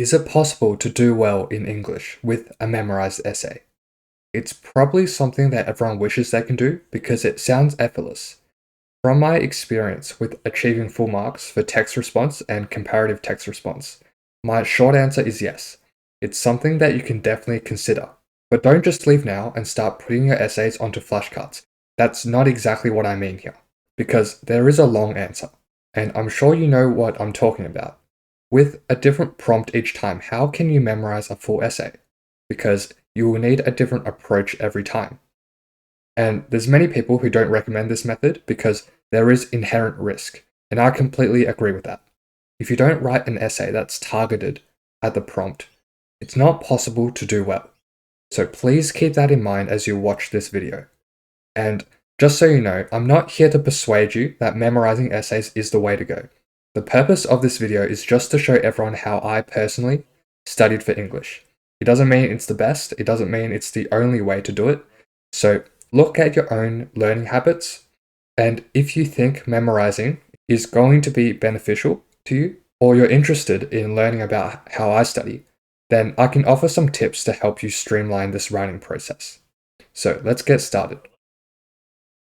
Is it possible to do well in English with a memorized essay? It's probably something that everyone wishes they can do because it sounds effortless. From my experience with achieving full marks for text response and comparative text response, my short answer is yes. It's something that you can definitely consider. But don't just leave now and start putting your essays onto flashcards. That's not exactly what I mean here, because there is a long answer, and I'm sure you know what I'm talking about. With a different prompt each time, how can you memorize a full essay? Because you will need a different approach every time. And there's many people who don't recommend this method because there is inherent risk, and I completely agree with that. If you don't write an essay that's targeted at the prompt, it's not possible to do well. So please keep that in mind as you watch this video. And just so you know, I'm not here to persuade you that memorizing essays is the way to go. The purpose of this video is just to show everyone how I personally studied for English. It doesn't mean it's the best, it doesn't mean it's the only way to do it. So look at your own learning habits, and if you think memorizing is going to be beneficial to you, or you're interested in learning about how I study, then I can offer some tips to help you streamline this writing process. So let's get started.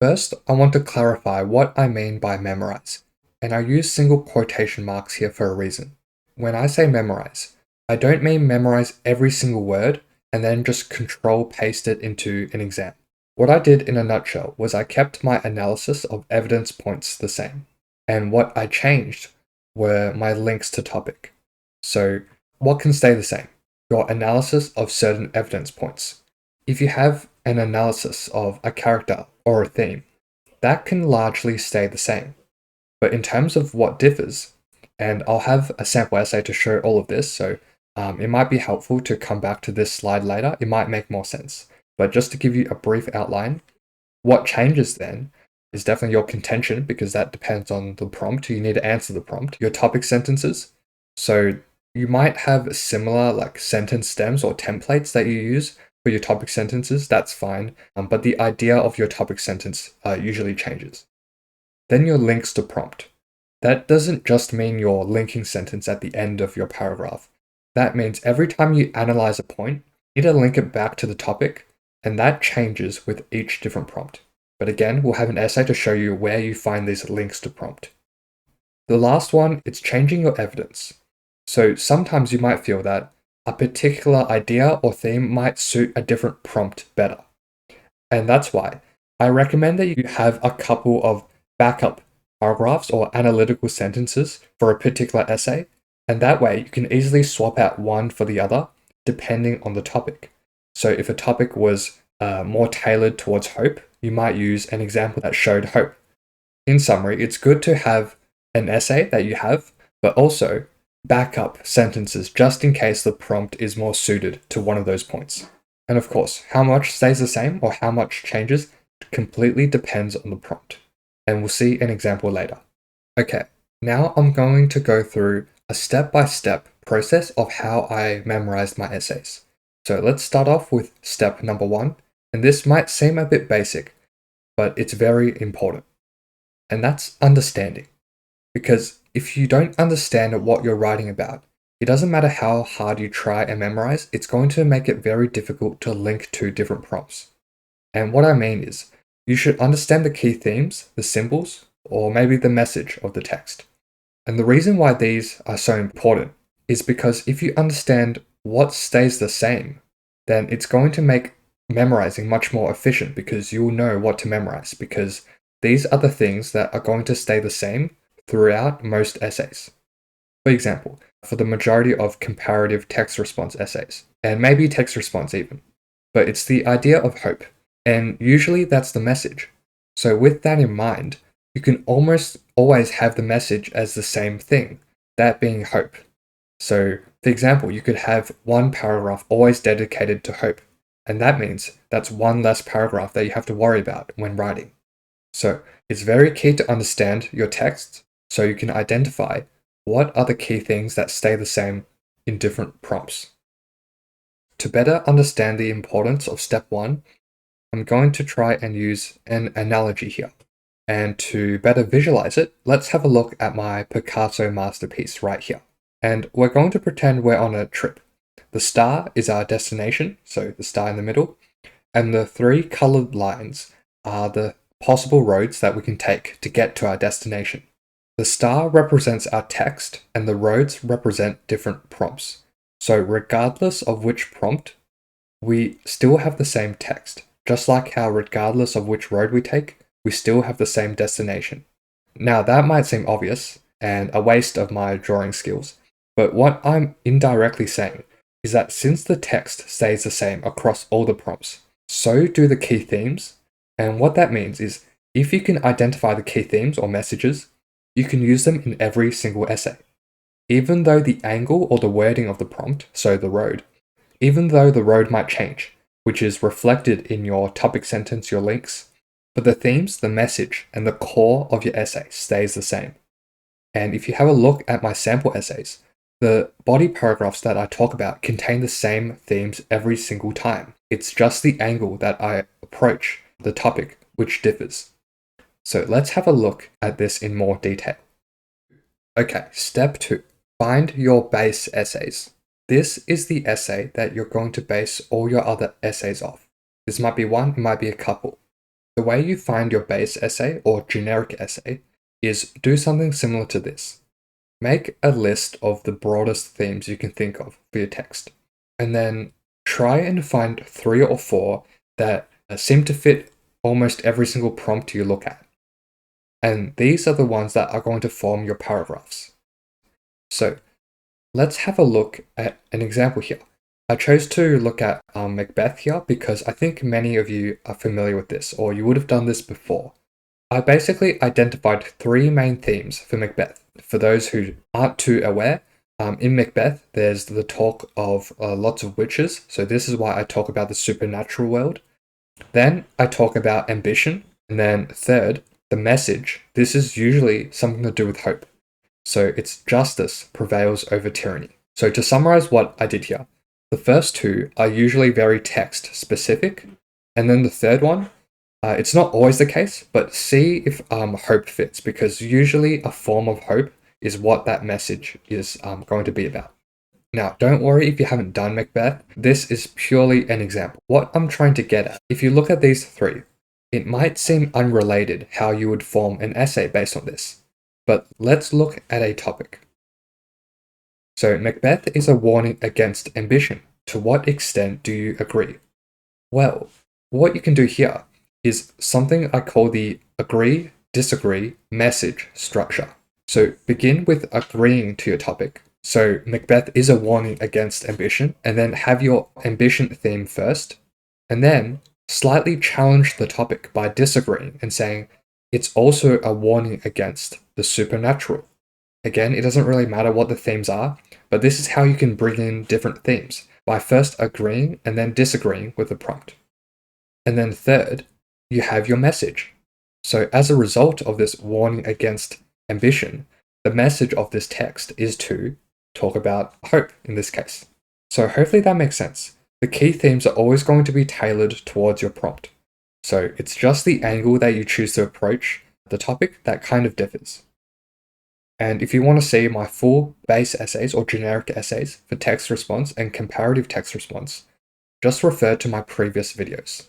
First, I want to clarify what I mean by memorize, and I use single quotation marks here for a reason. When I say memorize, I don't mean memorize every single word and then just control paste it into an exam. What I did in a nutshell was I kept my analysis of evidence points the same, and what I changed were my links to topic. So what can stay the same? Your analysis of certain evidence points. If you have an analysis of a character or a theme, that can largely stay the same. But in terms of what differs, and I'll have a sample essay to show all of this, so it might be helpful to come back to this slide later, it might make more sense. But just to give you a brief outline, what changes then is definitely your contention, because that depends on the prompt. You need to answer the prompt. Your topic sentences. So you might have similar like sentence stems or templates that you use for your topic sentences. That's fine. But the idea of your topic sentence usually changes. Then your links to prompt. That doesn't just mean your linking sentence at the end of your paragraph. That means every time you analyze a point, you need to link it back to the topic, and that changes with each different prompt. But again, we'll have an essay to show you where you find these links to prompt. The last one, it's changing your evidence. So sometimes you might feel that a particular idea or theme might suit a different prompt better. And that's why I recommend that you have a couple of backup paragraphs or analytical sentences for a particular essay, and that way you can easily swap out one for the other depending on the topic. So if a topic was more tailored towards hope, you might use an example that showed hope. In summary, it's good to have an essay that you have, but also backup sentences just in case the prompt is more suited to one of those points. And of course, how much stays the same or how much changes completely depends on the prompt. And we'll see an example later. Okay, now I'm going to go through a step-by-step process of how I memorized my essays. So let's start off with step number 1, and this might seem a bit basic, but it's very important. And that's understanding. Because if you don't understand what you're writing about, it doesn't matter how hard you try and memorize, it's going to make it very difficult to link to different prompts. And what I mean is, you should understand the key themes, the symbols, or maybe the message of the text. And the reason why these are so important is because if you understand what stays the same, then it's going to make memorizing much more efficient because you'll know what to memorize, because these are the things that are going to stay the same throughout most essays. For example, for the majority of comparative text response essays, and maybe text response even, but it's the idea of hope, and usually that's the message. So with that in mind, you can almost always have the message as the same thing, that being hope. So, for example, you could have one paragraph always dedicated to hope, and that means that's one less paragraph that you have to worry about when writing. So, it's very key to understand your text so you can identify what are the key things that stay the same in different prompts. To better understand the importance of step 1, I'm going to try and use an analogy here. And to better visualize it, let's have a look at my Picasso masterpiece right here. And we're going to pretend we're on a trip. The star is our destination, so the star in the middle, and the 3 colored lines are the possible roads that we can take to get to our destination. The star represents our text, and the roads represent different prompts. So regardless of which prompt, we still have the same text. Just like how regardless of which road we take, we still have the same destination. Now that might seem obvious and a waste of my drawing skills, but what I'm indirectly saying is that since the text stays the same across all the prompts, so do the key themes. And what that means is if you can identify the key themes or messages, you can use them in every single essay. Even though the angle or the wording of the prompt, so the road, even though the road might change, which is reflected in your topic sentence, your links, but the themes, the message, and the core of your essay stays the same. And if you have a look at my sample essays, the body paragraphs that I talk about contain the same themes every single time. It's just the angle that I approach the topic which differs. So let's have a look at this in more detail. Okay, step 2. Find your base essays. This is the essay that you're going to base all your other essays off. This might be one, it might be a couple. The way you find your base essay or generic essay is do something similar to this. Make a list of the broadest themes you can think of for your text, and then try and find 3 or 4 that seem to fit almost every single prompt you look at. And these are the ones that are going to form your paragraphs. So let's have a look at an example here. I chose to look at Macbeth here because I think many of you are familiar with this, or you would have done this before. I basically identified 3 main themes for Macbeth. For those who aren't too aware, in Macbeth, there's the talk of lots of witches, so this is why I talk about the supernatural world. Then I talk about ambition, and then third, the message. This is usually something to do with hope. So it's justice prevails over tyranny. So to summarize what I did here, the first 2 are usually very text specific, and then the third one, it's not always the case, but see if hope fits, because usually a form of hope is what that message is going to be about. Now, don't worry if you haven't done Macbeth, this is purely an example. What I'm trying to get at, if you look at these 3, it might seem unrelated how you would form an essay based on this, but let's look at a topic. So Macbeth is a warning against ambition. To what extent do you agree? Well, what you can do here is something I call the agree, disagree, message structure. So begin with agreeing to your topic. So Macbeth is a warning against ambition, and then have your ambition theme first, and then slightly challenge the topic by disagreeing and saying it's also a warning against the supernatural. Again, it doesn't really matter what the themes are, but this is how you can bring in different themes, by first agreeing and then disagreeing with the prompt. And then third, you have your message. So as a result of this warning against ambition, the message of this text is to talk about hope in this case. So hopefully that makes sense. The key themes are always going to be tailored towards your prompt. So it's just the angle that you choose to approach the topic that kind of differs. And if you want to see my full base essays or generic essays for text response and comparative text response, just refer to my previous videos.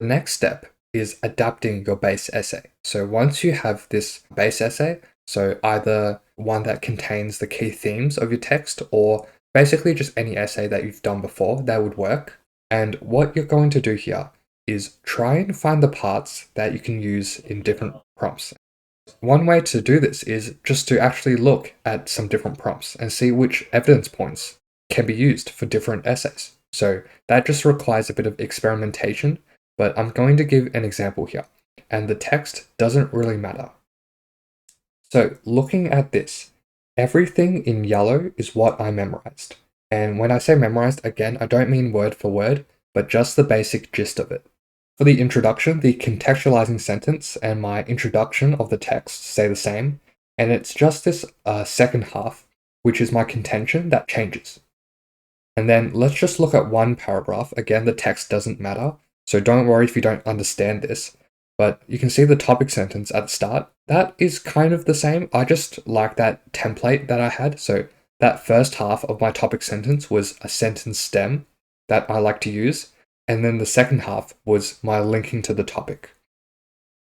The next step is adapting your base essay. So once you have this base essay, so either one that contains the key themes of your text or basically just any essay that you've done before, that would work. And what you're going to do here is try and find the parts that you can use in different prompts. One way to do this is just to actually look at some different prompts and see which evidence points can be used for different essays. So that just requires a bit of experimentation, but I'm going to give an example here, and the text doesn't really matter. So looking at this, everything in yellow is what I memorized. And when I say memorized, again, I don't mean word for word, but just the basic gist of it. For the introduction, the contextualizing sentence and my introduction of the text stay the same, and it's just this second half, which is my contention, that changes. And then let's just look at one paragraph. Again, the text doesn't matter, so don't worry if you don't understand this, but you can see the topic sentence at the start. That is kind of the same. I just like that template that I had. So that first half of my topic sentence was a sentence stem that I like to use. And then the second half was my linking to the topic.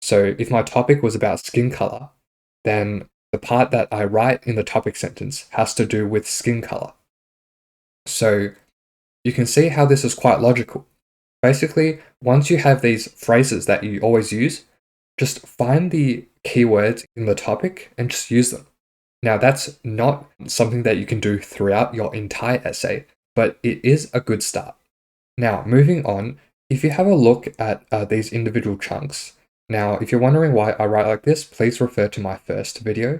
So if my topic was about skin color, then the part that I write in the topic sentence has to do with skin color. So you can see how this is quite logical. Basically, once you have these phrases that you always use, just find the keywords in the topic and just use them. Now, that's not something that you can do throughout your entire essay, but it is a good start. Now, moving on, if you have a look at these individual chunks, now, if you're wondering why I write like this, please refer to my first video.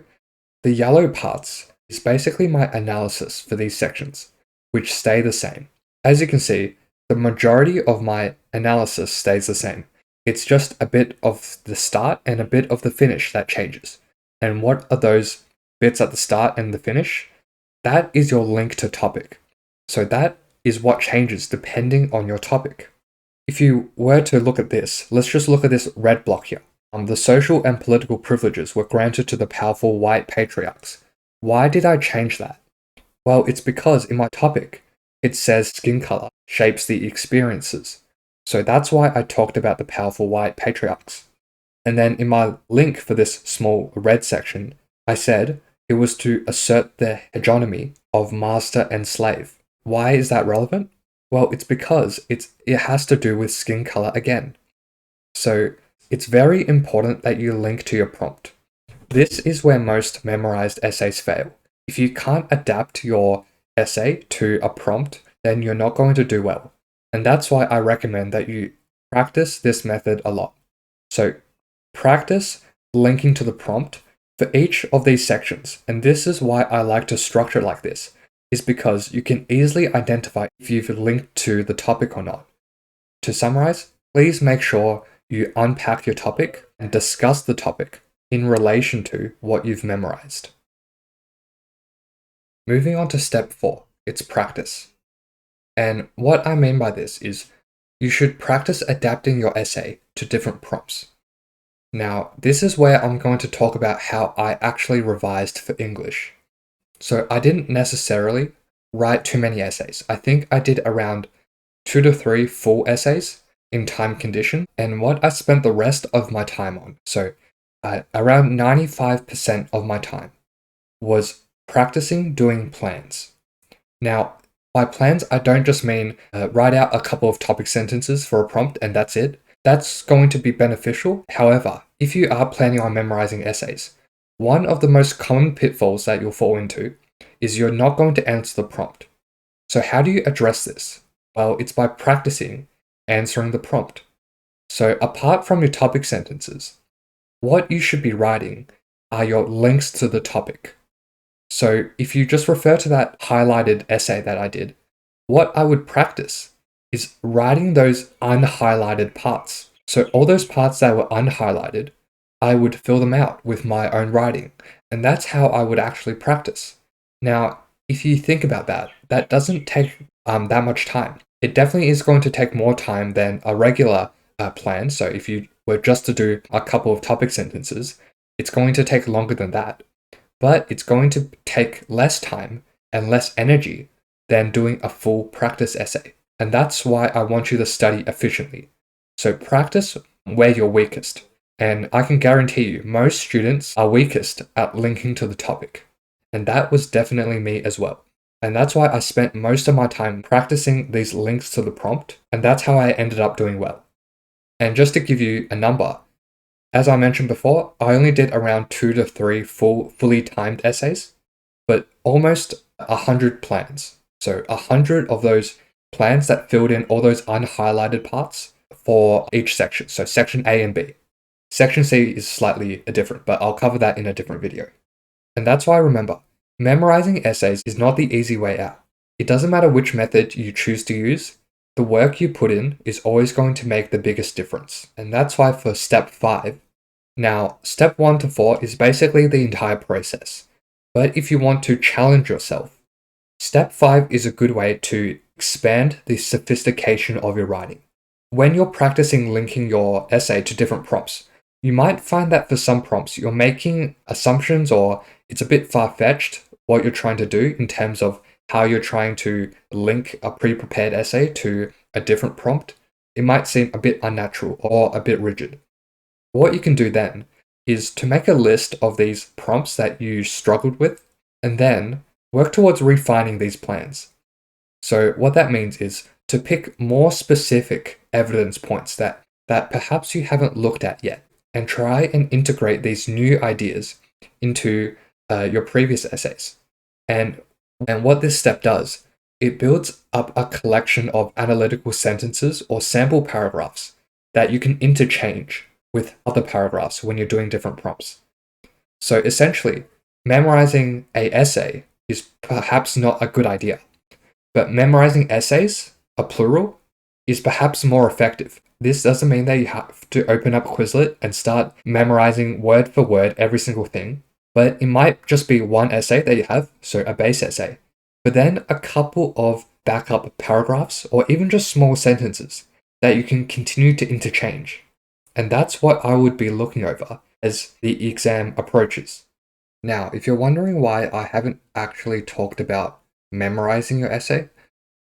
The yellow parts is basically my analysis for these sections, which stay the same. As you can see, the majority of my analysis stays the same. It's just a bit of the start and a bit of the finish that changes. And what are those bits at the start and the finish? That is your link to topic. So that is what changes depending on your topic. If you were to look at this, let's just look at this red block here. The social and political privileges were granted to the powerful white patriarchs. Why did I change that? Well, it's because in my topic, it says skin color shapes the experiences. So that's why I talked about the powerful white patriarchs. And then in my link for this small red section, I said it was to assert the hegemony of master and slave. Why is that relevant? Well, it's because it has to do with skin color again. So it's very important that you link to your prompt. This is where most memorized essays fail. If you can't adapt your essay to a prompt, then you're not going to do well. And that's why I recommend that you practice this method a lot. So practice linking to the prompt for each of these sections. And this is why I like to structure it like this, is because you can easily identify if you've linked to the topic or not. To summarize, please make sure you unpack your topic and discuss the topic in relation to what you've memorized. Moving on to step 4, it's practice. And what I mean by this is you should practice adapting your essay to different prompts. Now, this is where I'm going to talk about how I actually revised for English. So I didn't necessarily write too many essays. I think I did around 2 to 3 full essays in time condition, and what I spent the rest of my time on, so around 95% of my time, was practicing doing plans. Now, by plans, I don't just mean write out a couple of topic sentences for a prompt and that's it. That's going to be beneficial. However, if you are planning on memorizing essays, one of the most common pitfalls that you'll fall into is you're not going to answer the prompt. So how do you address this? Well, it's by practicing answering the prompt. So apart from your topic sentences, what you should be writing are your links to the topic. So if you just refer to that highlighted essay that I did, what I would practice is writing those unhighlighted parts. So all those parts that were unhighlighted, I would fill them out with my own writing. And that's how I would actually practice. Now, if you think about that, that doesn't take that much time. It definitely is going to take more time than a regular plan. So if you were just to do a couple of topic sentences, it's going to take longer than that. But it's going to take less time and less energy than doing a full practice essay. And that's why I want you to study efficiently. So practice where you're weakest. And I can guarantee you, most students are weakest at linking to the topic. And that was definitely me as well. And that's why I spent most of my time practicing these links to the prompt. And that's how I ended up doing well. And just to give you a number, as I mentioned before, I only did around 2 to 3 fully timed essays, but almost 100 plans. So 100 of those plans that filled in all those unhighlighted parts for each section. So section A and B. Section C is slightly different, but I'll cover that in a different video. And that's why remember, memorizing essays is not the easy way out. It doesn't matter which method you choose to use, the work you put in is always going to make the biggest difference. And that's why for step 5, now step 1 to 4 is basically the entire process. But if you want to challenge yourself, step 5 is a good way to expand the sophistication of your writing. When you're practicing linking your essay to different prompts, You might find that for some prompts, you're making assumptions or it's a bit far-fetched what you're trying to do in terms of how you're trying to link a pre-prepared essay to a different prompt. It might seem a bit unnatural or a bit rigid. What you can do then is to make a list of these prompts that you struggled with and then work towards refining these plans. So what that means is to pick more specific evidence points that perhaps you haven't looked at yet and try and integrate these new ideas into your previous essays. And what this step does, it builds up a collection of analytical sentences or sample paragraphs that you can interchange with other paragraphs when you're doing different prompts. So essentially, memorizing a essay is perhaps not a good idea, but memorizing essays, a plural, is perhaps more effective. This doesn't mean that you have to open up Quizlet and start memorizing word for word every single thing, but it might just be one essay that you have, so a base essay, but then a couple of backup paragraphs or even just small sentences that you can continue to interchange. And that's what I would be looking over as the exam approaches. Now, if you're wondering why I haven't actually talked about memorizing your essay,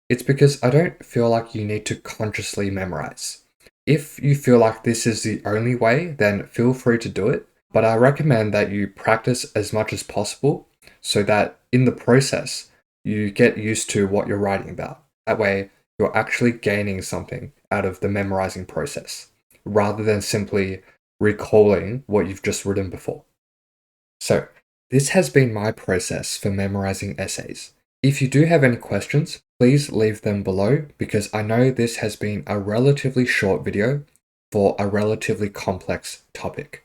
it's because I don't feel like you need to consciously memorize. If you feel like this is the only way, then feel free to do it, but I recommend that you practice as much as possible so that in the process, you get used to what you're writing about. That way, you're actually gaining something out of the memorizing process, rather than simply recalling what you've just written before. So, this has been my process for memorizing essays. If you do have any questions, please leave them below because I know this has been a relatively short video for a relatively complex topic.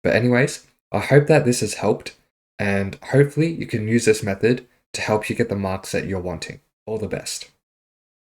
But anyways, I hope that this has helped and hopefully you can use this method to help you get the marks that you're wanting. All the best.